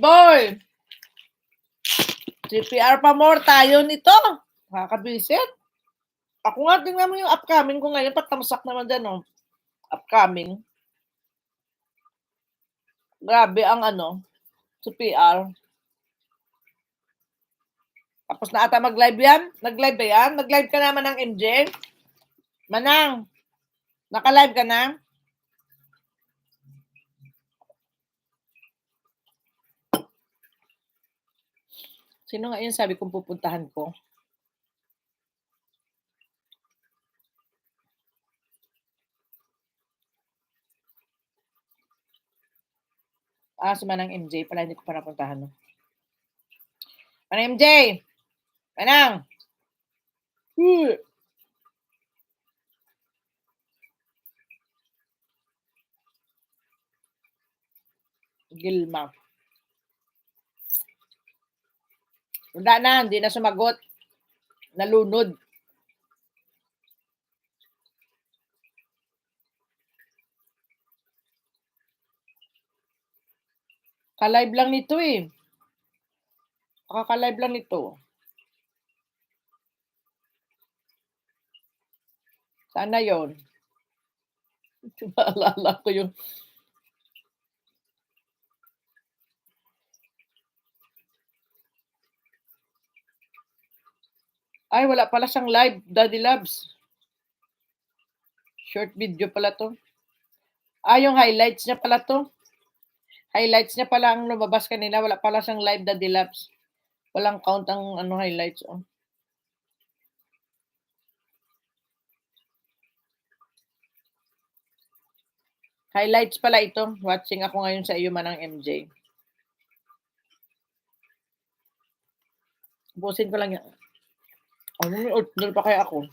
boy! CPR pa more tayo nito. Nakakabisit. Ako nga, tingnan mo yung upcoming ko ngayon. Patamsak naman dyan, oh. Upcoming. Grabe ang CPR. Tapos na ata mag-live yan? Nag-live ba yan? Nag-live ka naman ng MJ? Manang, naka-live ka na? Sino nga yun sabi kong pupuntahan ko? Si Manang MJ. Pala hindi ko pa napuntahan. Manang MJ! Manang! Gilma. Wala na, hindi na sumagot. Nalunod. Ka-live lang nito eh. Kaka-live lang nito. Sana yon. Maalala ko yung ay, wala pala siyang live, Daddy Labs. Short video pala to. Yung highlights niya pala to. Highlights niya pala ang lumabas kanina. Wala pala siyang live, Daddy Labs. Walang count ang highlights. Oh. Highlights pala ito. Watching ako ngayon sa iyo, Manang MJ. Busin ko lang yan. May order pa kaya ako?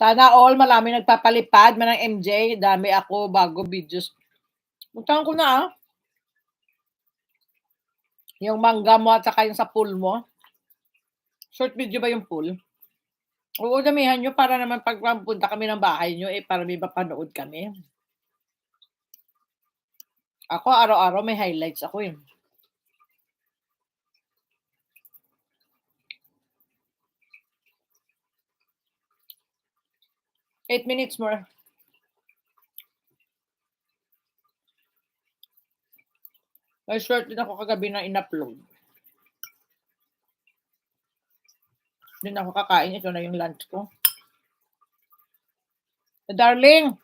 Sana all, marami nagpapalipad. Manang MJ, dami ako, bago videos. Puntahan ko na Yung mangga mo at saka yung sa pool mo. Short video ba yung pool? Oo, damihan nyo para naman pag punta kami ng bahay nyo, para may mapanood kami. Ako, araw-araw may highlights ako eh. Eight minutes more. May short din ako kagabi na in-upload. Din ako kakain. Ito na yung lunch ko. Darling!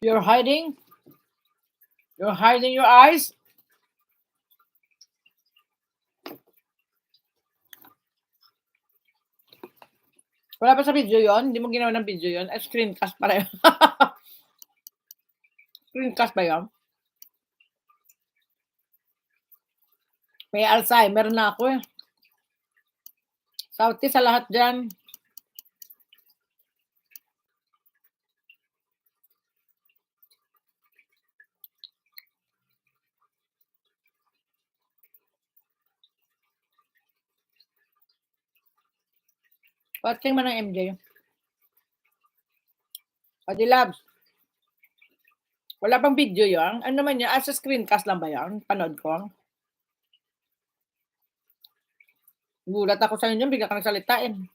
You're hiding? You're hiding your eyes? Wala pa sa video yon? Hindi mo ginawa ng video yon? Screencast pa rin. Screencast ba yun? May Alzheimer na ako eh. Sauti sa lahat dyan. Watching mo ng MJ. Adi Labs. Wala pang video yun? Ano naman yun? Sa screencast lang ba yun? Panood ko. Gulat ako sa inyo. Bigla ka nagsalitain.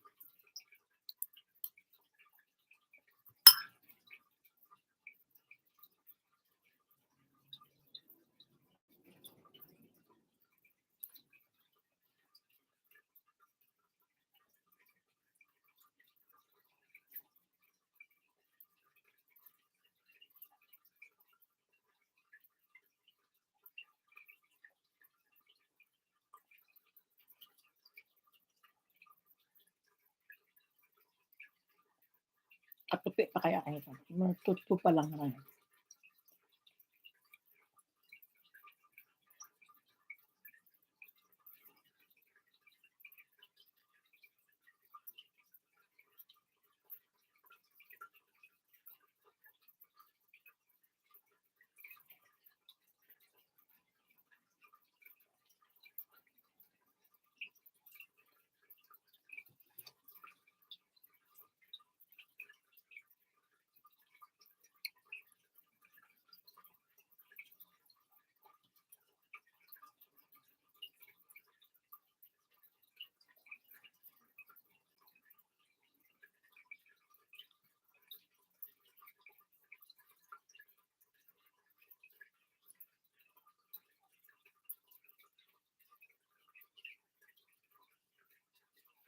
Katupi pa kaya kayo ito? Matuto pa lang naman.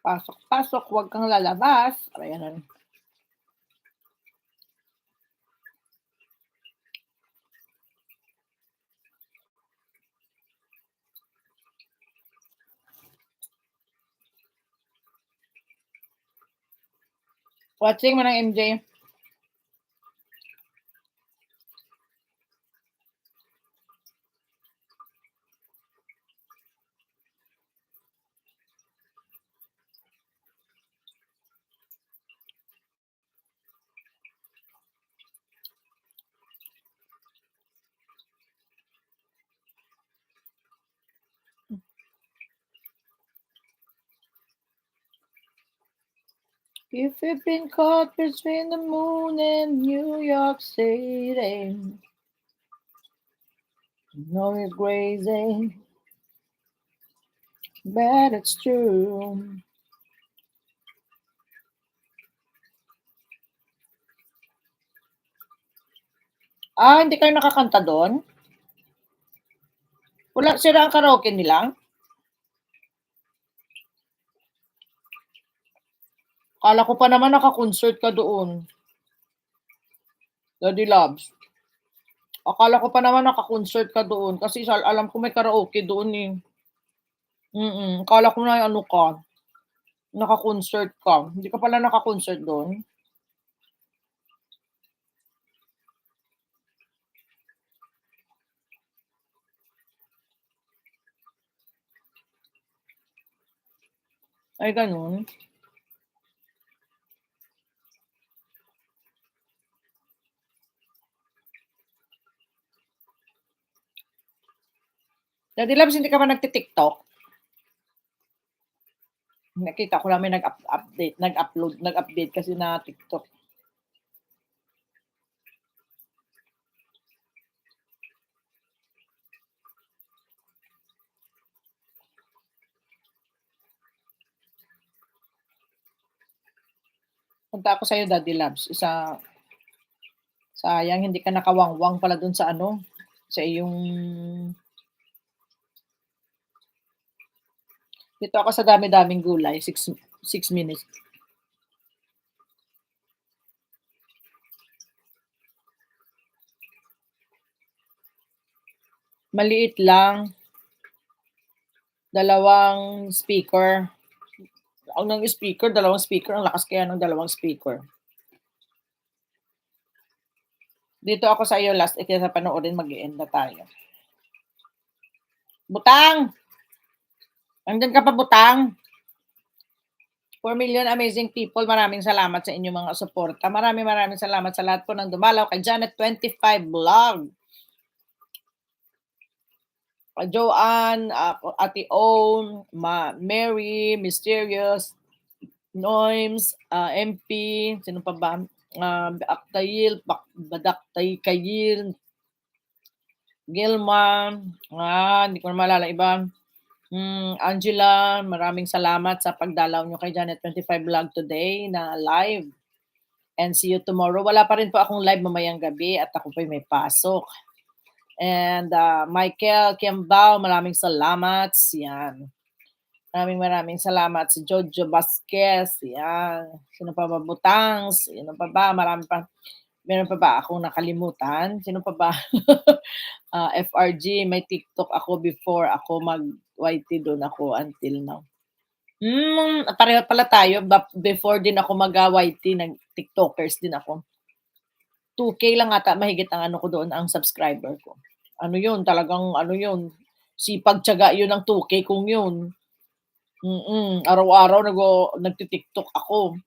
Pasok, pasok, huwag kang lalabas. Ayan na. Watching mo ng MJ. If you've been caught between the moon and New York City, know you're crazy, but it's true. Hindi kayo nakakanta doon? Wala sila ang karaoke nila? Akala ko pa naman naka-concert ka doon. Daddy Loves. Akala ko pa naman naka-concert ka doon kasi alam ko may karaoke doon eh. Akala ko na ano ka, naka-concert ka. Hindi ka pala naka-concert doon? Ay, ganun. Daddy Loves, hindi ka ba nagti-TikTok? Nakita ko lang may nag-update kasi na TikTok. Punta ako sa'yo, Daddy Loves. Sayang hindi ka nakawangwang pala dun sa ano, sa iyong dito ako sa dami-daming gulay, 6 minutes. Maliit lang, dalawang speaker. Dalawang speaker, ang lakas kaya ng dalawang speaker. Dito ako sa iyo last, kaysa panoorin mag-e-end na tayo. Butang! Nandiyan ka pa, Butang? 4 million amazing people, maraming salamat sa inyong mga suporta. Maraming salamat sa lahat po ng dumalaw kay Janet25 Vlog. Joanne, Ate Own, Mary, Mysterious, Noims, MP, sino pa ba? Aktayil, Badaktay Gilma, hindi ko na maalala iba. Angela, maraming salamat sa pagdalaw nyo kay Janet25 Vlog today na live. And see you tomorrow. Wala pa rin po akong live mamayang gabi at ako po may pasok. And Michael Kiambao, maraming salamat. Yan. Maraming salamat. Si Jojo Vasquez. Yan. Sino pa ba? Butangs. Sino pa ba? Meron pa ba akong nakalimutan? Sino pa ba? FRG, may TikTok ako before ako mag-YT doon ako until now. Pareho pala tayo before din ako YT nag-tiktokers din ako. 2K lang ata mahigit ang ano ko doon, ang subscriber ko. Ano 'yun, talagang ano 'yun, sipag-tiyaga 'yun ng 2K kong 'yun. Araw-araw nagti-TikTok ako.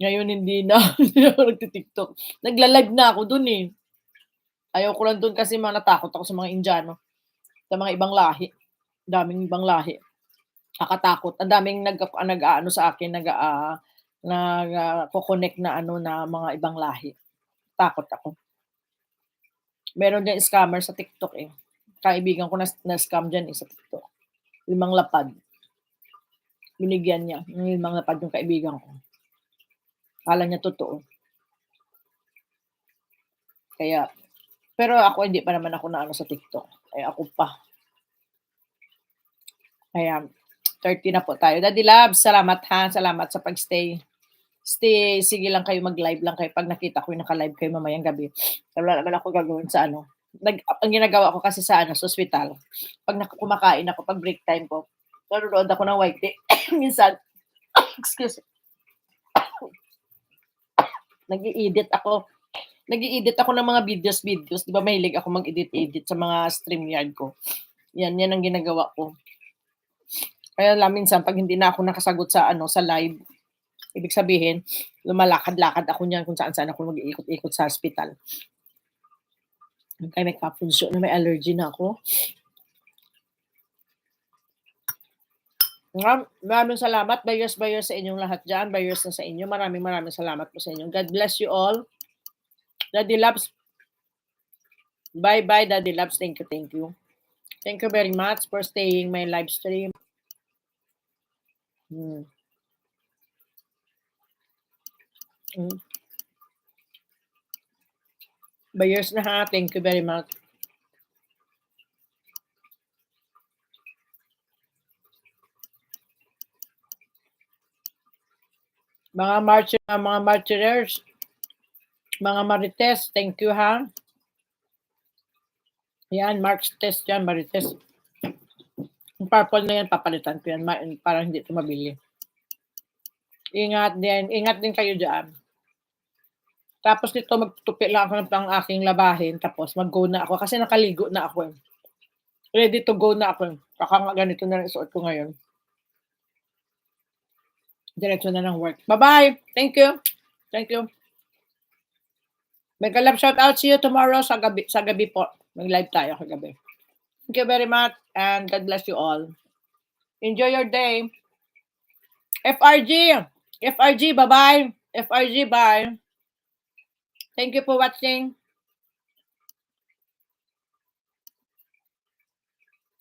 Ngayon hindi na, hindi ako nagti-TikTok. Nagla-live na ako dun, eh. Ayaw ko lang dun kasi natakot ako sa mga Indiano, sa mga ibang lahi, daming ibang lahi. Nakakatakot, ang daming nag-aano sa akin, nagko-connect na ano, na mga ibang lahi. Takot ako. Meron diyang scammer sa TikTok, eh. Kaibigan ko na-scam diyan, eh, sa TikTok. 5 lapad. Binigyan niya ng 5 lapad yung kaibigan ko. Akala niya totoo. Kaya pero ako hindi pa naman ako naano sa TikTok, eh, ako pa. Kaya 30 na po tayo. Daddy Labs, salamat ha, salamat sa pag-stay. Sige lang kayo, mag-live lang kayo 'pag nakita ko yung naka-live kayo mamayang gabi. Wala naman ako gagawin sa ano, ang ginagawa ko kasi sa ano, sa ospital, 'pag kumakain ako, 'pag break time ko, nanonood ako ng YT. Minsan, excuse, nag-i-edit ako ng mga videos, 'di ba mahilig ako mag-edit sa mga StreamYard ko. Yan ang ginagawa ko. Kaya lang minsan 'pag hindi na ako nakasagot sa ano, sa live, ibig sabihin lumalakad-lakad ako niyan kung saan-saan ako mag-iikot-ikot sa ospital. Kaya may kapuso na, may allergy na ako. Maraming salamat. Bayos sa inyong lahat diyan. Bayos na sa inyo. Maraming salamat po sa inyo. God bless you all. Daddy Labs. Bye-bye, Daddy Labs. Thank you. Thank you very much for staying my live stream. Bayos na ha. Thank you very much. Mga martyrers, mga marites, thank you ha. Yan, Mark's test yan, marites. Yung purple na yan, papalitan ko yan para hindi ito mabili. Ingat din kayo dyan. Tapos dito magtutupi lang ako ng aking labahin, tapos mag-go na ako kasi nakaligo na ako. Ready to go na ako. Kaka ganito na isuot ko ngayon. Diretso na ng work. Bye-bye! Thank you! Mega love shout out, see you tomorrow sa gabi po. Mag-live tayo kagabi. Thank you very much and God bless you all. Enjoy your day. FRG, bye-bye. FRG, bye. Thank you for watching.